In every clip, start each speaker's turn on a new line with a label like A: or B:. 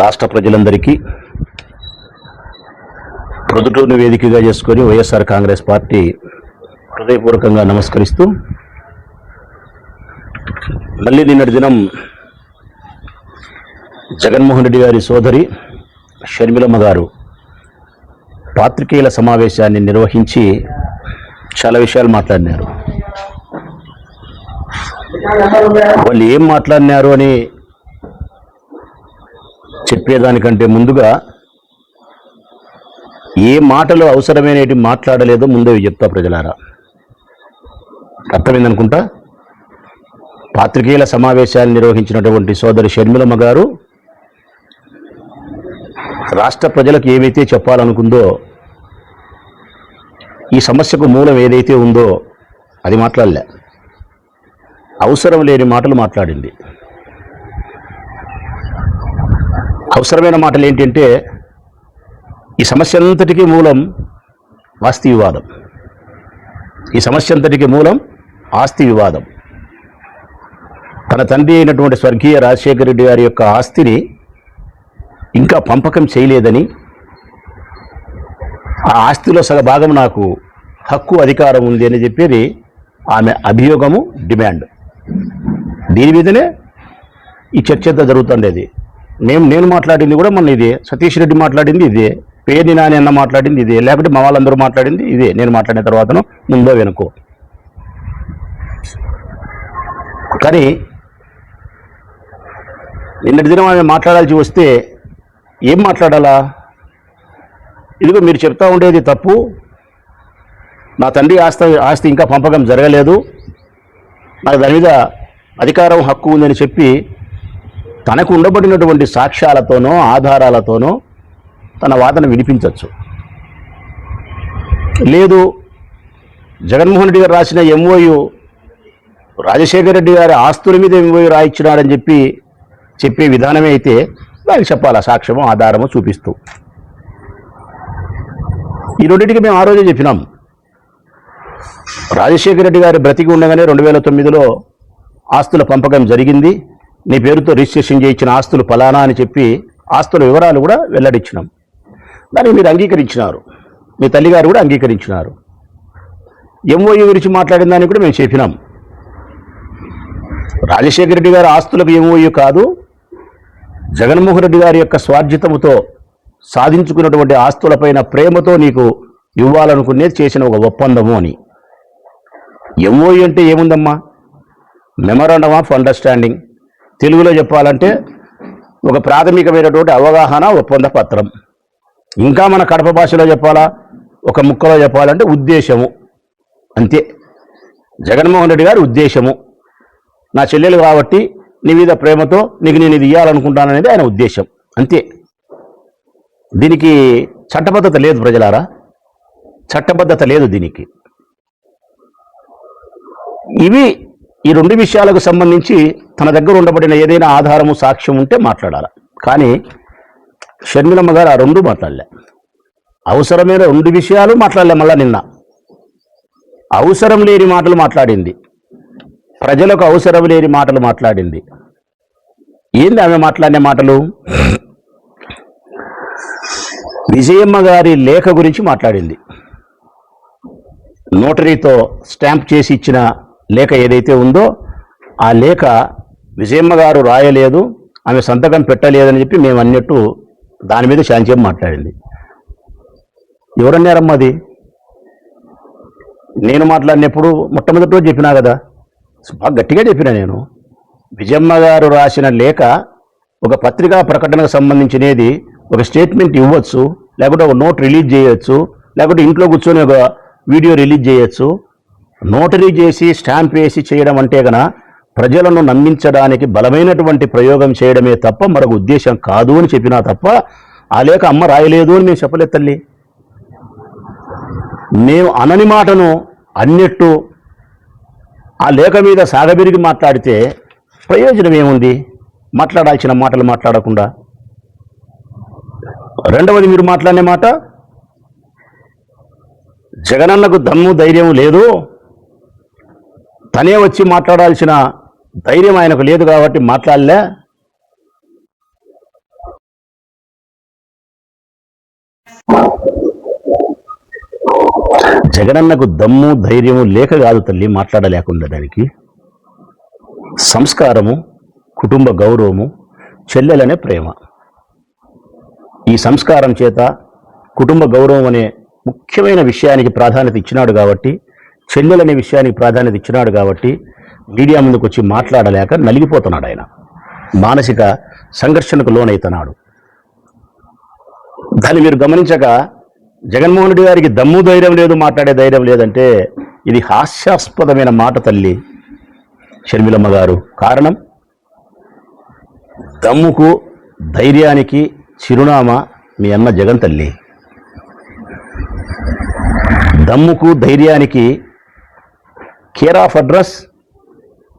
A: రాష్ట్ర ప్రజలందరికీ ప్రొద్దుటూరును వేదికగా చేసుకొని వైఎస్ఆర్ కాంగ్రెస్ పార్టీ హృదయపూర్వకంగా నమస్కరిస్తూ, మళ్ళీ నిన్నటి దినం జగన్మోహన్ రెడ్డి గారి సోదరి షర్మిలమ్మ గారు పాత్రికేయుల సమావేశాన్ని నిర్వహించి చాలా విషయాలు మాట్లాడినారు. వాళ్ళు ఏం మాట్లాడినారు అని చెప్పేదానికంటే ముందుగా ఏ మాటలు అవసరమైనవి మాట్లాడలేదో ముందే చెప్తా ప్రజలారా. అర్థమైందనుకుంటా. పాత్రికేయుల సమావేశాన్ని నిర్వహించినటువంటి సోదరి షర్మిలమ్మ గారు రాష్ట్ర ప్రజలకు ఏమైతే చెప్పాలనుకుందో, ఈ సమస్యకు మూలం ఏదైతే ఉందో అది మాట్లాడలే. అవసరం లేని మాటలు మాట్లాడింది. అవసరమైన మాటలు ఏంటంటే, ఈ సమస్య అంతటికీ మూలం ఆస్తి వివాదం. ఈ సమస్య అంతటికీ మూలం ఆస్తి వివాదం. తన తండ్రి అయినటువంటి స్వర్గీయ రాజశేఖర రెడ్డి గారి యొక్క ఆస్తిని ఇంకా పంపకం చేయలేదని, ఆ ఆస్తిలో సగభాగం నాకు హక్కు అధికారం ఉంది అని చెప్పేది ఆమె అభియోగము, డిమాండ్. దీని మీదనే ఈ చర్చ జరుగుతుండేది. నేను మాట్లాడింది కూడా మొన్న ఇదే, సతీష్ రెడ్డి మాట్లాడింది ఇదే, పేర్ని నాని అన్న మాట్లాడింది ఇదే, లేకపోతే మా వాళ్ళందరూ మాట్లాడింది ఇదే. నేను మాట్లాడిన తర్వాతను ముందో వెనుకో. కానీ నిన్నటి దినం ఆమె మాట్లాడాల్సి వస్తే ఏం మాట్లాడాలా? ఇదిగో మీరు చెప్తా ఉండేది తప్పు, నా తండ్రి ఆస్తి ఇంకా పంపకం జరగలేదు, నాకు దాని మీద అధికారం, హక్కు ఉందని చెప్పి తనకు ఉండబడినటువంటి సాక్ష్యాలతోనో ఆధారాలతోనో తన వాదన వినిపించవచ్చు. లేదు, జగన్మోహన్ రెడ్డి గారు రాసిన ఎంఓయు రాజశేఖర రెడ్డి గారి ఆస్తుల మీద ఎంఓయు రాయించినాడని చెప్పే విధానమే అయితే దానికి చెప్పాలా, సాక్ష్యము ఆధారము చూపిస్తూ. ఈ రెండింటికి మేము ఆ రోజే చెప్పినాం. రాజశేఖర రెడ్డి గారి బ్రతికి ఉండగానే 2009లో ఆస్తుల పంపకం జరిగింది, నీ పేరుతో రిజిస్ట్రేషన్ చేయించిన ఆస్తులు ఫలానా అని చెప్పి ఆస్తుల వివరాలు కూడా వెల్లడించినాం. దానికి మీరు అంగీకరించినారు, మీ తల్లిగారు కూడా అంగీకరించినారు. ఎంఓయూ గురించి మాట్లాడిన దానికి కూడా మేము చెప్పినాం. రాజశేఖర రెడ్డి గారి ఆస్తులకు ఎంఓయూ కాదు, జగన్మోహన్ రెడ్డి గారి యొక్క స్వార్జితముతో సాధించుకున్నటువంటి ఆస్తులపైన ప్రేమతో నీకు ఇవ్వాలనుకునేది చేసిన ఒక ఒప్పందము అని. ఎంఓయూ అంటే ఏముందమ్మా? Memorandum of understanding. తెలుగులో చెప్పాలంటే ఒక ప్రాథమికమైనటువంటి అవగాహన ఒప్పంద పత్రం. ఇంకా మన కడప భాషలో చెప్పాలా, ఒక ముక్కలో చెప్పాలంటే ఉద్దేశము. అంతే. జగన్మోహన్ రెడ్డి గారి ఉద్దేశము, నా చెల్లెలు కాబట్టి నీ మీద ప్రేమతో నీకు నేను ఇది ఇవ్వాలనుకుంటాననేది ఆయన ఉద్దేశం. అంతే. దీనికి చట్టబద్ధత లేదు ప్రజలారా, చట్టబద్ధత లేదు దీనికి. ఈ రెండు విషయాలకు సంబంధించి తన దగ్గర ఉండబడిన ఏదైనా ఆధారము, సాక్ష్యం ఉంటే మాట్లాడాలి. కానీ షర్మిలమ్మ గారు ఆ రెండు మాట్లాడలే. అవసరమైన రెండు విషయాలు మాట్లాడలే. మళ్ళా నిన్న అవసరం లేని మాటలు మాట్లాడింది, ప్రజలకు అవసరం లేని మాటలు మాట్లాడింది. ఏంది ఆమె మాట్లాడిన మాటలు? విజయమ్మ గారి లేఖ గురించి మాట్లాడింది. నోటరీతో స్టాంప్ చేసి ఇచ్చిన లేఖ ఏదైతే ఉందో ఆ లేఖ విజయమ్మ గారు రాయలేదు, ఆమె సంతకం పెట్టలేదని చెప్పి మేము అన్నట్టు దాని మీద శాంతిం మాట్లాడింది. ఎవరన్నారమ్మా అది? నేను మాట్లాడినప్పుడు మొట్టమొదటి రోజు చెప్పినా కదా, బాగా గట్టిగా చెప్పినా నేను. విజయమ్మ గారు రాసిన లేఖ ఒక పత్రికా ప్రకటనకు సంబంధించినది, ఒక స్టేట్మెంట్ ఇవ్వచ్చు, లేకపోతే ఒక నోట్ రిలీజ్ చేయొచ్చు, లేకపోతే ఇంట్లో కూర్చొని ఒక వీడియో రిలీజ్ చేయొచ్చు. నోటరీ చేసి స్టాంప్ వేసి చేయడం అంటే కనుక ప్రజలను నమ్మించడానికి బలమైనటువంటి ప్రయోగం చేయడమే తప్ప మరొక ఉద్దేశం కాదు అని చెప్పినా తప్ప ఆ లేఖ అమ్మ రాయలేదు అని మేము చెప్పలేదు తల్లి. మేము అనని మాటను అన్నట్టు ఆ లేఖ మీద సాగబిరిగి మాట్లాడితే ప్రయోజనం ఏముంది? మాట్లాడాల్సిన మాటలు మాట్లాడకుండా. రెండవది, మీరు మాట్లాడిన మాట, జగనన్నకు దమ్ము ధైర్యం లేదు, తనే వచ్చి మాట్లాడాల్సిన ధైర్యం ఆయనకు లేదు కాబట్టి మాట్లాడలే. జగనన్నకు దమ్ము ధైర్యము లేక కాదు తల్లి మాట్లాడలేకుండా దానికి సంస్కారము, కుటుంబ గౌరవము, చెల్లెలనే ప్రేమ. ఈ సంస్కారం చేత కుటుంబ గౌరవం అనే ముఖ్యమైన విషయానికి ప్రాధాన్యత ఇచ్చినాడు కాబట్టి, చెల్లెలనే విషయానికి ప్రాధాన్యత ఇచ్చినాడు కాబట్టి మీడియా ముందుకు వచ్చి మాట్లాడలేక నలిగిపోతున్నాడు. ఆయన మానసిక సంఘర్షణకు లోనైతున్నాడు. దాన్ని మీరు గమనించక జగన్మోహన్ రెడ్డి గారికి దమ్ము ధైర్యం లేదు, మాట్లాడే ధైర్యం లేదంటే ఇది హాస్యాస్పదమైన మాట తల్లి షర్మిలమ్మ గారు. కారణం, దమ్ముకు ధైర్యానికి చిరునామా మీ అన్న జగన్ తల్లి. దమ్ముకు ధైర్యానికి కేర్ ఆఫ్ అడ్రస్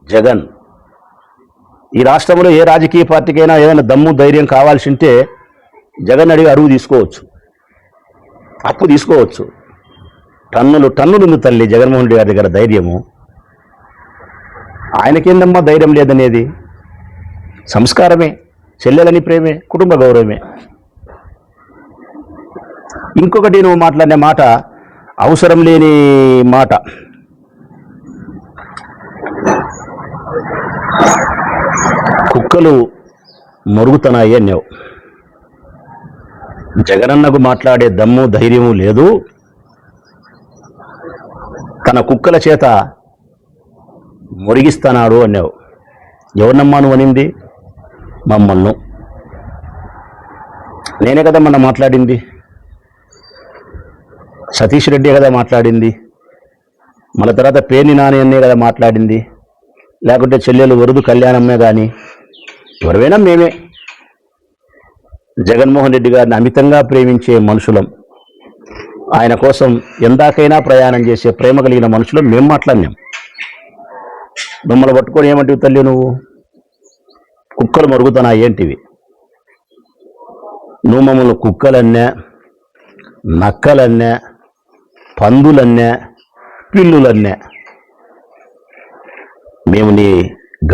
A: జగన్. ఈ రాష్ట్రంలో ఏ రాజకీయ పార్టీకైనా ఏదైనా దమ్ము ధైర్యం కావాల్సి ఉంటే జగన్ అడిగి అరువు తీసుకోవచ్చు, అప్పు తీసుకోవచ్చు. టన్నులు ఉంది తల్లి జగన్మోహన్ రెడ్డి గారి దగ్గర ధైర్యము. ఆయనకేందమ్మా ధైర్యం లేదనేది? సంస్కారమే, చెల్లెలని ప్రేమే, కుటుంబ గౌరవమే. ఇంకొకటి నువ్వు మాట్లాడిన మాట అవసరం లేని మాట. కుక్కలు మరుగుతున్నాయి అన్నావు. జగనన్నకు మాట్లాడే దమ్ము ధైర్యము లేదు, తన కుక్కల చేత మురిగిస్తున్నాడు అన్నావు. ఎవరినమ్మా నువ్వు అనింది? మమ్మల్ని. నేనే కదా మొన్న మాట్లాడింది, సతీష్ రెడ్డి కదా మాట్లాడింది, మన తర్వాత పేర్ని నాని అన్నే కదా మాట్లాడింది, లేకుంటే చెల్లెలు వరుదు కళ్యాణమ్మే. కానీ ఎవరైనా మేమే జగన్మోహన్ రెడ్డి గారిని అమితంగా ప్రేమించే మనుషులం, ఆయన కోసం ఎందాకైనా ప్రయాణం చేసే ప్రేమ కలిగిన మనుషులం మేము మాట్లాడినాం. మిమ్మల్ని పట్టుకొని ఏమంటివి తల్లి నువ్వు? కుక్కలు మరుగుతున్నా ఏంటివి? నువ్వు మమ్మల్ని కుక్కలన్నా, నక్కలన్నా, పందులన్నా, పిల్లులన్నా. మేము నీ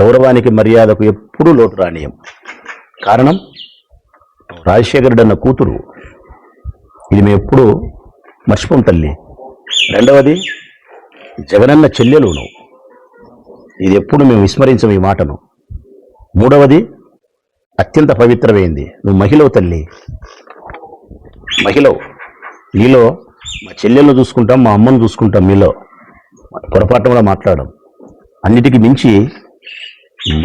A: గౌరవానికి మర్యాదకు ఎప్పుడూ లోటు రానియం. కారణం, రాజశేఖరుడు అన్న కూతురు. ఇది మేము ఎప్పుడు మర్చిపోం తల్లి. రెండవది, జగనన్న చెల్లెలు నువ్వు. ఇది ఎప్పుడు మేము విస్మరించం ఈ మాటను. మూడవది, అత్యంత పవిత్రమైంది, నువ్వు మహిళవు తల్లి, మహిళవు. నీలో మా చెల్లెలను చూసుకుంటాం, మా అమ్మను చూసుకుంటాం, మీలో పొరపాటు కూడా మాట్లాడడం. అన్నిటికీ మించి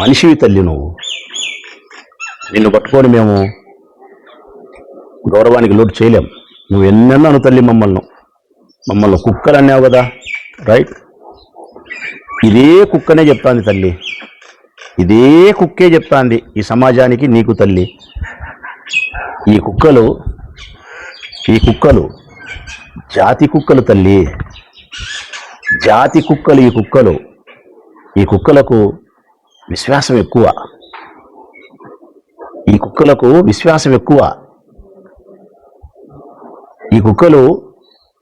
A: మనిషివి తల్లి నువ్వు. నిన్ను పట్టుకొని మేము గౌరవానికి లోటు చేయలేం. నువ్వు ఎన్నెన్నాను తల్లి మమ్మల్ని కుక్కలు అన్నావు కదా, రైట్? ఇదే కుక్కనే చెప్తాంది తల్లి, ఇదే కుక్కే చెప్తాంది ఈ సమాజానికి, నీకు తల్లి. ఈ కుక్కలు జాతి కుక్కలు తల్లి, జాతి కుక్కలు. ఈ కుక్కలకు విశ్వాసం ఎక్కువ, ఈ కుక్కలు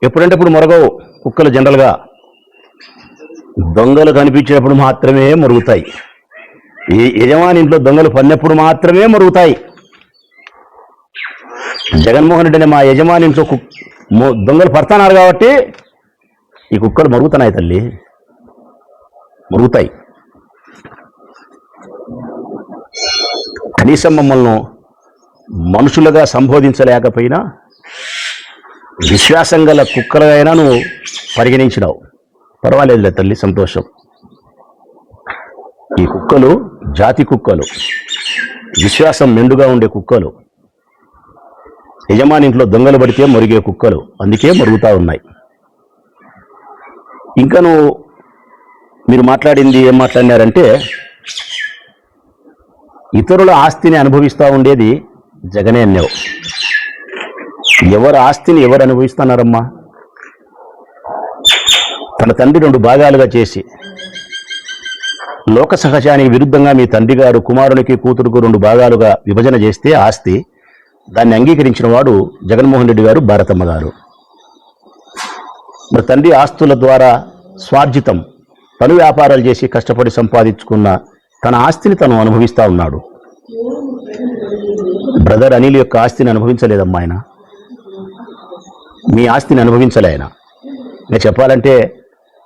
A: ఎప్పుడంటే ఇప్పుడు మొరగవు. కుక్కలు జనరల్గా దొంగలు కనిపించినప్పుడు మాత్రమే మొరుగుతాయి. ఈ యజమాని ఇంట్లో దొంగలు పడినప్పుడు మాత్రమే మొరుగుతాయి. జగన్మోహన్ రెడ్డి అనే మా యజమాని ఇంట్లో దొంగలు పడుతున్నారు కాబట్టి ఈ కుక్కలు మరుగుతున్నాయి తల్లి, మరుగుతాయి. కనీసం మమ్మల్ని మనుషులుగా సంబోధించలేకపోయినా విశ్వాసం గల కుక్కలైనా నువ్వు పరిగణించినావు. పర్వాలేదులే తల్లి, సంతోషం. ఈ కుక్కలు జాతి కుక్కలు, విశ్వాసం మెండుగా ఉండే కుక్కలు, యజమాని ఇంట్లో దొంగలు పడితే మరిగే కుక్కలు, అందుకే మరుగుతూ ఉన్నాయి. ఇంకా మీరు మాట్లాడింది ఏం మాట్లాడినారంటే, ఇతరుల ఆస్తిని అనుభవిస్తూ ఉండేది జగనే అన్నావు. ఎవరి ఆస్తిని ఎవరు అనుభవిస్తున్నారమ్మా? తన తండ్రి 2 భాగాలుగా చేసి లోక సహజానికి విరుద్ధంగా మీ తండ్రి గారు కుమారునికి కూతురుకు 2 భాగాలుగా విభజన చేస్తే ఆస్తి, దాన్ని అంగీకరించిన వాడు జగన్మోహన్ రెడ్డి గారు, భారతమ్మ గారు. మరి తండ్రి ఆస్తుల ద్వారా స్వార్జితం, తను వ్యాపారాలు చేసి కష్టపడి సంపాదించుకున్న తన ఆస్తిని తను అనుభవిస్తూ ఉన్నాడు. బ్రదర్ అనిల్ యొక్క ఆస్తిని అనుభవించలేదమ్మా ఆయన. మీ ఆస్తిని అనుభవించలే ఆయన. నేను చెప్పాలంటే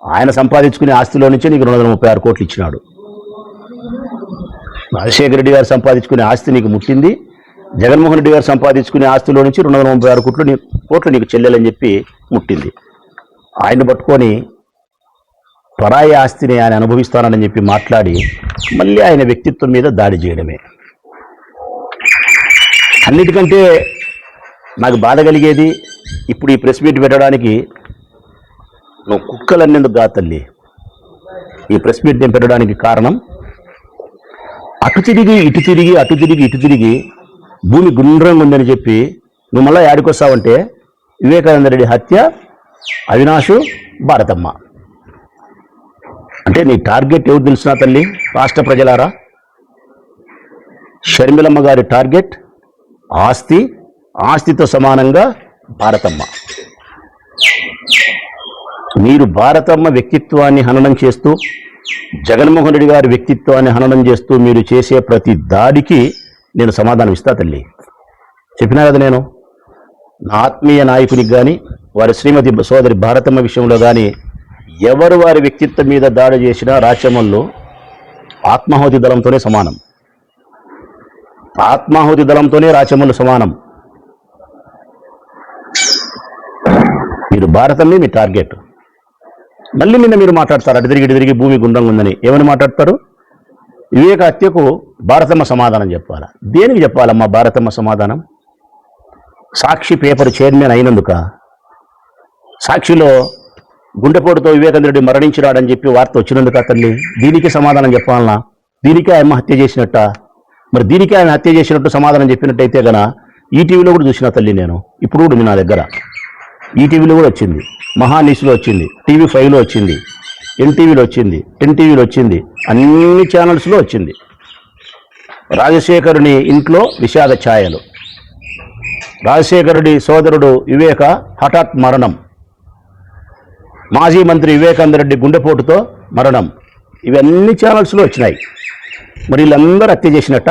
A: ఆయన సంపాదించుకునే ఆస్తిలో నుంచే నీకు 236 కోట్లు ఇచ్చినాడు. రాజశేఖర రెడ్డి గారు సంపాదించుకునే ఆస్తి నీకు ముట్టింది, జగన్మోహన్ రెడ్డి గారు సంపాదించుకునే ఆస్తిలో నుంచి 236 కోట్లు నీకు చెల్లెలని చెప్పి ముట్టింది. ఆయన్ని పట్టుకొని పరాయి ఆస్తిని ఆయన అనుభవిస్తానని చెప్పి మాట్లాడి మళ్ళీ ఆయన వ్యక్తిత్వం మీద దాడి చేయడమే. అన్నిటికంటే నాకు బాధ కలిగేది, ఇప్పుడు ఈ ప్రెస్ మీట్ పెట్టడానికి నువ్వు కుక్కలన్నేందుకు కాదు తల్లి. ఈ ప్రెస్ మీట్ నేను పెట్టడానికి కారణం, అటు తిరిగి ఇటు తిరిగి భూమి గుండ్రంగా ఉందని చెప్పి నువ్వు మళ్ళీ యాడికొస్తావంటే వివేకానంద రెడ్డి హత్య, అవినాష్, భారతమ్మ. అంటే నీ టార్గెట్ ఎవరు తెలిసినా తల్లి, రాష్ట్ర ప్రజలారా, షర్మిలమ్మ గారి టార్గెట్ ఆస్తి, ఆస్తితో సమానంగా భారతమ్మ. మీరు భారతమ్మ వ్యక్తిత్వాన్ని హననం చేస్తూ, జగన్మోహన్ రెడ్డి గారి వ్యక్తిత్వాన్ని హననం చేస్తూ మీరు చేసే ప్రతి దాడికి నేను సమాధానం ఇస్తా తల్లి. చెప్పినా కదా, నేను నా ఆత్మీయ నాయకునికి కానీ వారి శ్రీమతి సోదరి భారతమ్మ విషయంలో కానీ ఎవరు వారి వ్యక్తిత్వం మీద దాడి చేసినా రాచమల్లు ఆత్మాహుతి దళంతోనే సమానం. ఆత్మాహుతి దళంతోనే రాచమల్లు సమానం. మీరు భారతమ్మే మీ టార్గెట్. మళ్ళీ నిన్న మీరు మాట్లాడతారు అటు తిరిగి భూమి గుండ్రంగా ఉందని. ఏమని మాట్లాడతారు? వివేక హత్యకు భారతమ్మ సమాధానం చెప్పాలా? దేనికి చెప్పాలమ్మా భారతమ్మ సమాధానం? సాక్షి పేపర్ చైర్మన్ అయినందుక? సాక్షిలో గుండెపోటుతో వివేకానంద రెడ్డి మరణించినాడని చెప్పి వార్త వచ్చినందుక తల్లి? దీనికి సమాధానం చెప్పాలనా? దీనికే ఆయన హత్య చేసినట్ట? మరి దీనికే ఆయన హత్య చేసినట్టు సమాధానం చెప్పినట్టయితే గన ఈటీవీలో కూడా చూసిన తల్లి నేను. ఇప్పుడు కూడా ఉంది నా దగ్గర. ఈటీవీలో కూడా వచ్చింది, మహాన్యూస్లో వచ్చింది, TV5లో వచ్చింది, ఎన్టీవీలో వచ్చింది, ఎన్టీవీలో వచ్చింది, అన్ని ఛానల్స్లో వచ్చింది. రాజశేఖరుని ఇంట్లో విషాద ఛాయలు, రాజశేఖరుడి సోదరుడు వివేక హఠాత్ మరణం, మాజీ మంత్రి వివేకానంద రెడ్డి గుండెపోటుతో మరణం, ఇవన్నీ ఛానల్స్లో వచ్చినాయి. మరి వీళ్ళందరూ హత్య చేసినట్ట?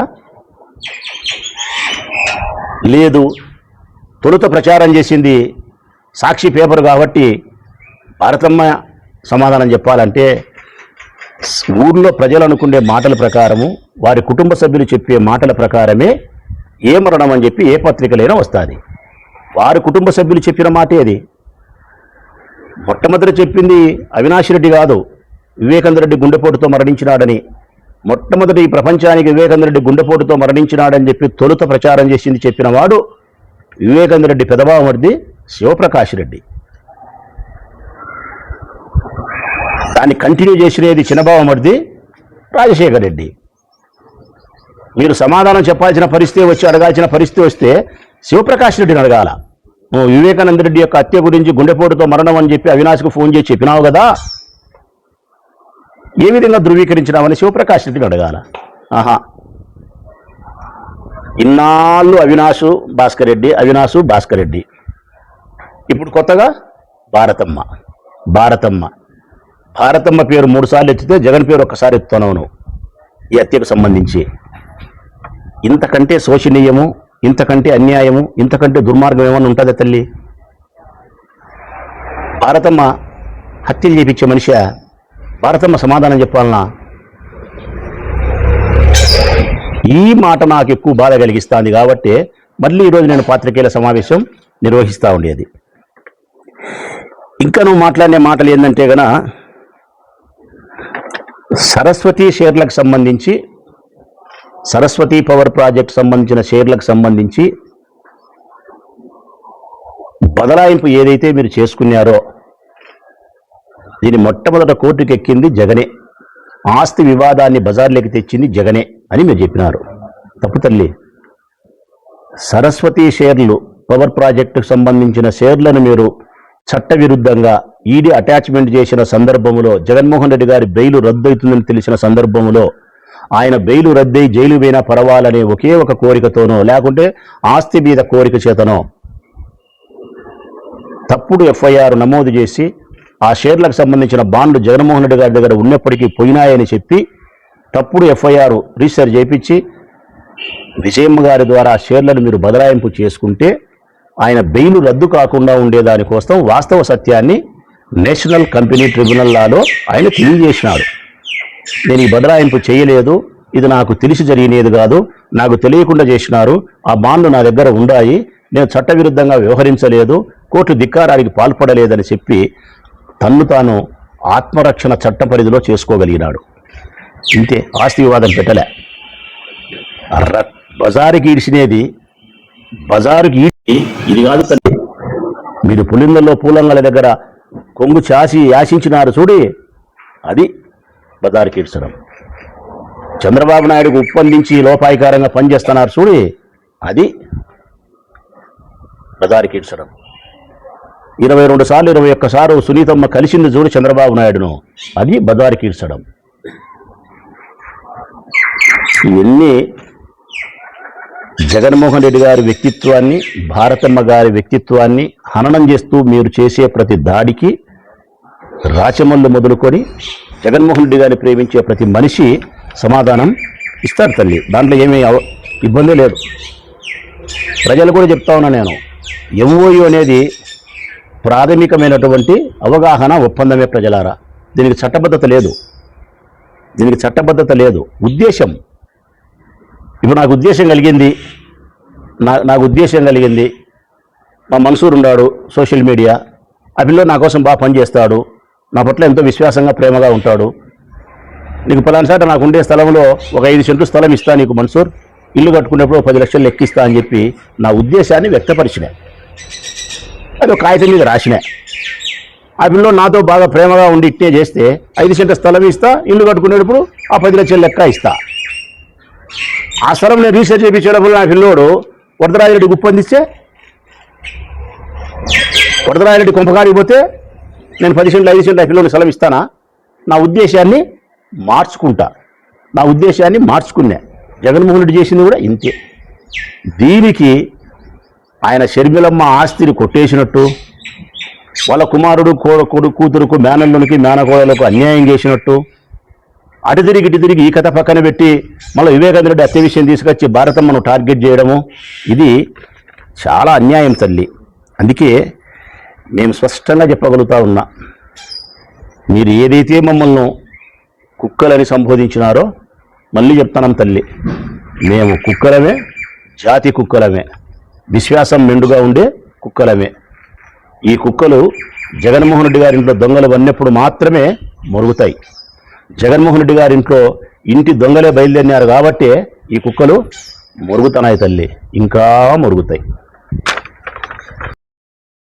A: లేదు. తొలుత ప్రచారం చేసింది సాక్షి పేపర్ కాబట్టి భారతమ్మ సమాధానం చెప్పాలంటే ఊర్లో ప్రజలు అనుకునే మాటల ప్రకారము, వారి కుటుంబ సభ్యులు చెప్పే మాటల ప్రకారమే ఏ మరణం అని చెప్పి ఏ పత్రికలైనా వస్తుంది. వారి కుటుంబ సభ్యులు చెప్పిన మాటే అది. మొట్టమొదటి చెప్పింది అవినాష్ రెడ్డి కాదు, వివేకానంద రెడ్డి గుండెపోటుతో మరణించినాడని. మొట్టమొదటి ఈ ప్రపంచానికి వివేకానంద రెడ్డి గుండెపోటుతో మరణించినాడని చెప్పి తొలుత ప్రచారం చేసింది చెప్పిన వాడు వివేకానంద రెడ్డి పెదబావమరిది శివప్రకాష్ రెడ్డి. దాన్ని కంటిన్యూ చేసినది చిన్నబావమరిది రాజశేఖర్ రెడ్డి. మీరు సమాధానం చెప్పాల్సిన పరిస్థితి వచ్చి అడగాల్సిన పరిస్థితి వస్తే శివప్రకాష్ రెడ్డిని అడగాల. నువ్వు వివేకానంద రెడ్డి యొక్క హత్య గురించి గుండెపోటుతో మరణం అని చెప్పి అవినాష్కు ఫోన్ చేసి చెప్పినావు కదా, ఏ విధంగా ధృవీకరించినావని శివప్రకాష్ రెడ్డిని అడగాల. ఆహా, ఇన్నాళ్ళు అవినాష్ భాస్కర్ రెడ్డి, ఇప్పుడు కొత్తగా భారతమ్మ పేరు 3 సార్లు ఎత్తితే జగన్ పేరు ఒక్కసారి ఎత్తున్నావు ఈ హత్యకు సంబంధించి. ఇంతకంటే శోచనీయము, ఇంతకంటే అన్యాయము, ఇంతకంటే దుర్మార్గం ఏమన్నా ఉంటుందా తల్లి? భారతమ్మ హత్యలు చేపించే మనిషి భారతమ్మ సమాధానం చెప్పాలనా? ఈ మాట నాకు ఎక్కువ బాధ కలిగిస్తుంది కాబట్టి మళ్ళీ ఈరోజు నేను పాత్రికేయుల సమావేశం నిర్వహిస్తూ ఉండేది. ఇంకా నువ్వు మాట్లాడిన మాటలు ఏంటంటే గన సరస్వతి షేర్లకు సంబంధించి, సరస్వతి పవర్ ప్రాజెక్ట్ సంబంధించిన షేర్లకు సంబంధించి బదలాయింపు ఏదైతే మీరు చేసుకున్నారో దీని మొట్టమొదట కోర్టుకు ఎక్కింది జగనే, ఆస్తి వివాదాన్ని బజార్లోకి తెచ్చింది జగనే అని మీరు చెప్పినారు. తప్పు తల్లి. సరస్వతి షేర్లు, పవర్ ప్రాజెక్టుకు సంబంధించిన షేర్లను మీరు చట్టవిరుద్ధంగా ఈడీ అటాచ్మెంట్ చేసిన సందర్భంలో, జగన్మోహన్ రెడ్డి గారి బెయిలు రద్దవుతుందని తెలిసిన సందర్భంలో, ఆయన బెయిలు రద్దయి జైలు పోయినా పర్వాలనే ఒకే ఒక కోరికతోనో లేకుంటే ఆస్తి మీద కోరిక చేతనో తప్పుడు FIR నమోదు చేసి ఆ షేర్లకు సంబంధించిన బాండ్లు జగన్మోహన్ రెడ్డి గారి దగ్గర ఉన్నప్పటికీ పోయినాయని చెప్పి తప్పుడు FIR రిజిస్టర్ చేయించి విజయమ్మ గారి ద్వారా షేర్లను మీరు బదలాయింపు చేసుకుంటే ఆయన బెయిల్ రద్దు కాకుండా ఉండేదానికోసం వాస్తవ సత్యాన్ని నేషనల్ కంపెనీ ట్రిబ్యునల్ లాలో ఆయన తెలియజేసినాడు. నేను ఈ బదలాయింపు చేయలేదు, ఇది నాకు తెలిసి జరిగినది కాదు, నాకు తెలియకుండా చేసినారు, ఆ బాండ్లు నా దగ్గర ఉన్నాయి, నేను చట్టవిరుద్ధంగా వ్యవహరించలేదు, కోర్టు ధిక్కారానికి పాల్పడలేదని చెప్పి తన్ను తాను ఆత్మరక్షణ చట్ట పరిధిలో చేసుకోగలిగినాడు. ఇంతే, ఆస్తి వివాదం పెట్టలే. బజారుకి ఈడ్చినేది బజారుకి ఈడ్చి ఇది కాదు తల్లి. మీరు పులిందల్లో పూలంగల దగ్గర కొంగు చాసి యాశించినారు చూడి, అది బజారుకి ఈడ్చడం. చంద్రబాబు నాయుడుకు ఉప్పందించి లోపాయికారంగా పనిచేస్తున్నారు చూడి, అది బజారుకి ఈడ్చడం. 22 సార్లు 21 సార్లు సునీతమ్మ కలిసింది చూడు చంద్రబాబు నాయుడును, అది బజారుకి ఈడ్చడం. ఇవన్నీ జగన్మోహన్ రెడ్డి గారి వ్యక్తిత్వాన్ని, భారతమ్మ గారి వ్యక్తిత్వాన్ని హననం చేస్తూ మీరు చేసే ప్రతి దాడికి రాచమల్లు మొదలుకొని జగన్మోహన్ రెడ్డి గారిని ప్రేమించే ప్రతి మనిషి సమాధానం ఇస్తారు తల్లి. దాంట్లో ఏమీ ఇబ్బంది లేదు. ప్రజలు కూడా చెప్తా ఉన్నా నేను, ఎంఓయూ అనేది ప్రాథమికమైనటువంటి అవగాహన ఒప్పందమే ప్రజలారా. దీనికి చట్టబద్ధత లేదు, దీనికి చట్టబద్ధత లేదు. ఉద్దేశం, ఇప్పుడు నాకు ఉద్దేశం కలిగింది, నాకు ఉద్దేశం కలిగింది, మా మన్సూర్ ఉన్నాడు సోషల్ మీడియా, ఆ పిల్ల నా కోసం బాగా పనిచేస్తాడు, నా పట్ల ఎంతో విశ్వాసంగా ప్రేమగా ఉంటాడు, నీకు పలానాసాట నాకు ఉండే స్థలంలో ఒక 5 సెంట్లు స్థలం ఇస్తా నీకు మన్సూర్, ఇల్లు కట్టుకునేప్పుడు 10 లక్షలు లెక్కిస్తా అని చెప్పి నా ఉద్దేశాన్ని వ్యక్తపరిచిన, అది ఒక కాగితం మీద రాసిన. ఆ పిల్ల నాతో బాగా ప్రేమగా ఉండి ఇట్టే చేస్తే 5 సెంట్ల స్థలం ఇస్తా, ఇల్లు కట్టుకునేటప్పుడు ఆ 10 లక్షలు లెక్క ఇస్తా. ఆ స్థలం నేను రీసెర్చ్ చేయించేటప్పుడు నా పిల్లోడు వరదరాజిరెడ్డి గుప్పందిస్తే, వరదరాజిరెడ్డి కుంభకాడికి పోతే నేను 10 సెంట్లు 5 సెంట్లు ఆ పిల్లోని స్థలం ఇస్తానా? నా ఉద్దేశాన్ని మార్చుకుంటా, నా ఉద్దేశాన్ని మార్చుకున్నా. జగన్మోహన్ రెడ్డి చేసింది కూడా ఇంతే. దీనికి ఆయన షర్మిలమ్మ ఆస్తిని కొట్టేసినట్టు, వాళ్ళ కుమారుడు కూతురుకు మేనల్లునికి మేనకోడలకు అన్యాయం చేసినట్టు, అటు తిరిగి ఈ కథ పక్కన పెట్టి మళ్ళీ వివేకానంద రెడ్డి హత్య విషయం తీసుకొచ్చి భారతమ్మను టార్గెట్ చేయడము, ఇది చాలా అన్యాయం తల్లి. అందుకే మేము స్పష్టంగా చెప్పగలుగుతా ఉన్నా, మీరు ఏదైతే మమ్మల్ని కుక్కలని సంబోధించినారో మళ్ళీ చెప్తానం తల్లి, మేము కుక్కలమే, జాతి కుక్కలమే, విశ్వాసం మెండుగా ఉండే కుక్కలమే. ఈ కుక్కలు జగన్మోహన్ రెడ్డి గారి ఇంట్లో దొంగలు వన్నప్పుడు మాత్రమే మొరుగుతాయి. జగన్మోహన్ రెడ్డి గారి ఇంటి దొంగలే బయలుదేరినారు కాబట్టి ఈ కుక్కలు మొరుగుతున్నాయి తల్లి, ఇంకా మొరుగుతాయి.